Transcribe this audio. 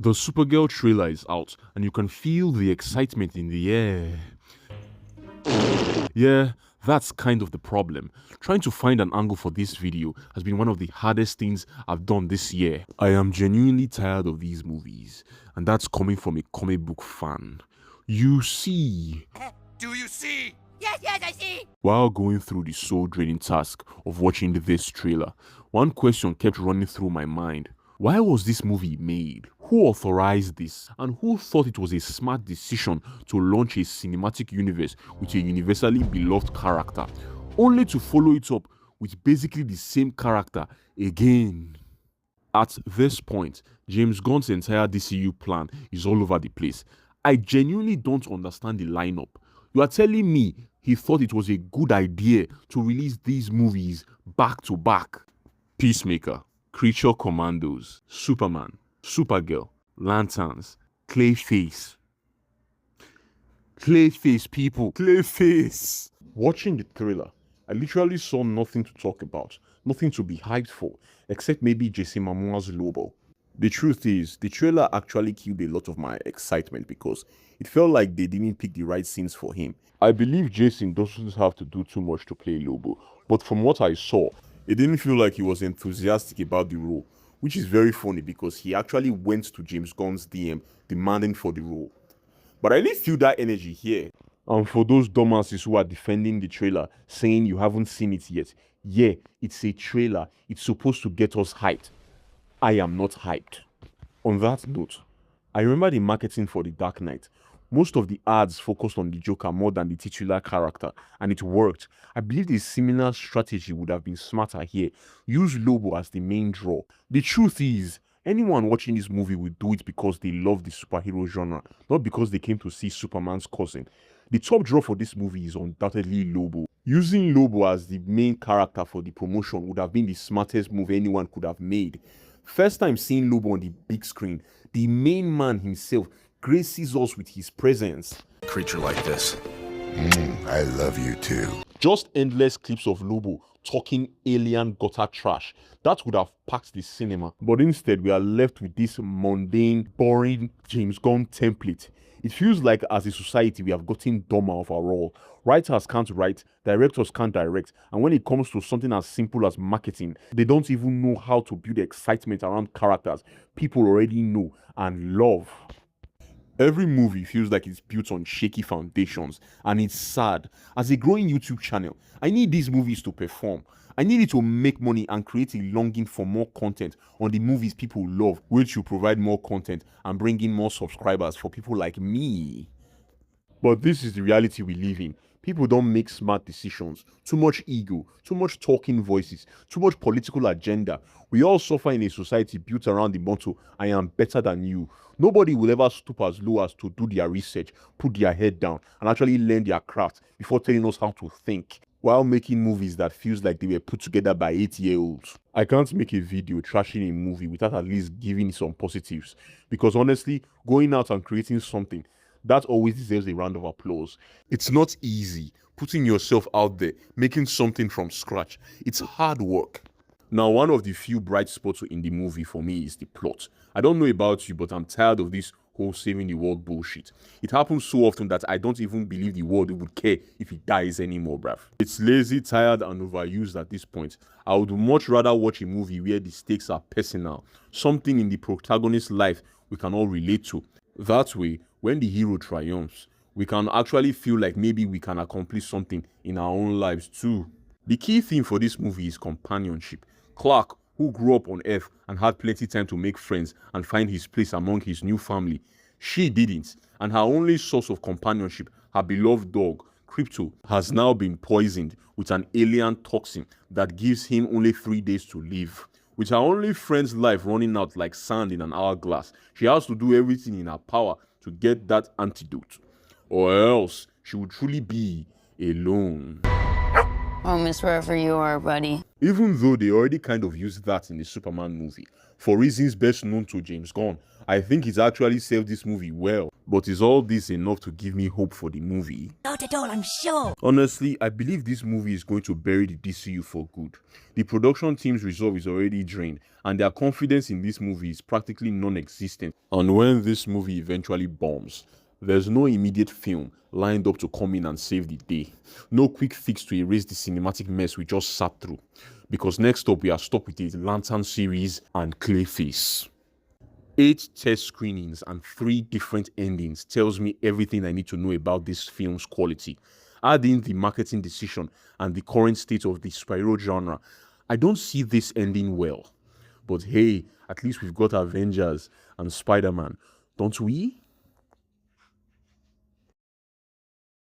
The Supergirl trailer is out, and you can feel the excitement in the air. Yeah, that's kind of the problem. Trying to find an angle for this video has been one of the hardest things I've done this year. I am genuinely tired of these movies, and that's coming from a comic book fan. You see, Do you see? Yes, I see! while going through the soul-draining task of watching this trailer, one question kept running through my mind. Why was this movie made? Who authorized this? And who thought it was a smart decision to launch a cinematic universe with a universally beloved character, only to follow it up with basically the same character again? At this point, James Gunn's entire DCU plan is all over the place. I genuinely don't understand the lineup. You are telling me he thought it was a good idea to release these movies back to back? Peacemaker, Creature Commandos, Superman, Supergirl, Lanterns, Clayface. Clayface, people, Clayface! Watching the trailer, I literally saw nothing to talk about, nothing to be hyped for, except maybe Jason Momoa's Lobo. The truth is, the trailer actually killed a lot of my excitement because it felt like they didn't pick the right scenes for him. I believe Jason doesn't have to do too much to play Lobo, but from what I saw, it didn't feel like he was enthusiastic about the role, which is very funny because he actually went to James Gunn's DM demanding for the role. But I didn't feel that energy here. And for those dumbasses who are defending the trailer, saying you haven't seen it yet, yeah, it's a trailer. It's supposed to get us hyped. I am not hyped. On that note, I remember the marketing for The Dark Knight. Most of the ads focused on the Joker more than the titular character, and it worked. I believe a similar strategy would have been smarter here. Use Lobo as the main draw. The truth is, anyone watching this movie will do it because they love the superhero genre, not because they came to see Superman's cousin. The top draw for this movie is undoubtedly Lobo. Using Lobo as the main character for the promotion would have been the smartest move anyone could have made. First time seeing Lobo on the big screen, the main man himself graces us with his presence. Creature like this. I love you too. Just endless clips of Lobo talking alien gutter trash. That would have packed the cinema. But instead, we are left with this mundane, boring James Gunn template. It feels like as a society we have gotten dumber overall. Writers can't write, directors can't direct, and when it comes to something as simple as marketing, they don't even know how to build excitement around characters people already know and love. Every movie feels like it's built on shaky foundations, and it's sad. As a growing YouTube channel, I need these movies to perform. I need it to make money and create a longing for more content on the movies people love, which will provide more content and bring in more subscribers for people like me. But this is the reality we live in. People don't make smart decisions. Too much ego, too much talking voices, too much political agenda. We all suffer in a society built around the motto, I am better than you. Nobody will ever stoop as low as to do their research, put their head down, and actually learn their craft before telling us how to think, while making movies that feels like they were put together by 8-year-olds. I can't make a video trashing a movie without at least giving some positives, because honestly, going out and creating something, that always deserves a round of applause. It's not easy putting yourself out there, making something from scratch. It's hard work. Now, one of the few bright spots in the movie for me is the plot. I don't know about you, but I'm tired of this whole saving the world bullshit. It happens so often that I don't even believe the world would care if it dies anymore, bruv. It's lazy, tired, and overused at this point. I would much rather watch a movie where the stakes are personal, something in the protagonist's life we can all relate to. That way, when the hero triumphs, we can actually feel like maybe we can accomplish something in our own lives too. The key theme for this movie is companionship. Clark, who grew up on Earth and had plenty time to make friends and find his place among his new family, she didn't, and her only source of companionship, her beloved dog, Crypto, has now been poisoned with an alien toxin that gives him only 3 days to live. With her only friend's life running out like sand in an hourglass, she has to do everything in her power to get that antidote, or else she would truly be alone. Home is wherever you are, buddy. Even though they already kind of used that in the Superman movie, for reasons best known to James Gunn. I think he's actually served this movie well. But is all this enough to give me hope for the movie? Not at all, I'm sure. Honestly, I believe this movie is going to bury the DCU for good. The production team's resolve is already drained, and their confidence in this movie is practically non-existent. And when this movie eventually bombs, there's no immediate film lined up to come in and save the day. No quick fix to erase the cinematic mess we just sat through. Because next up we are stuck with the Lantern series and Clayface. 8 test screenings and 3 different endings tells me everything I need to know about this film's quality. Add in the marketing decision and the current state of the superhero genre, I don't see this ending well. But hey, at least we've got Avengers and Spider-Man, don't we?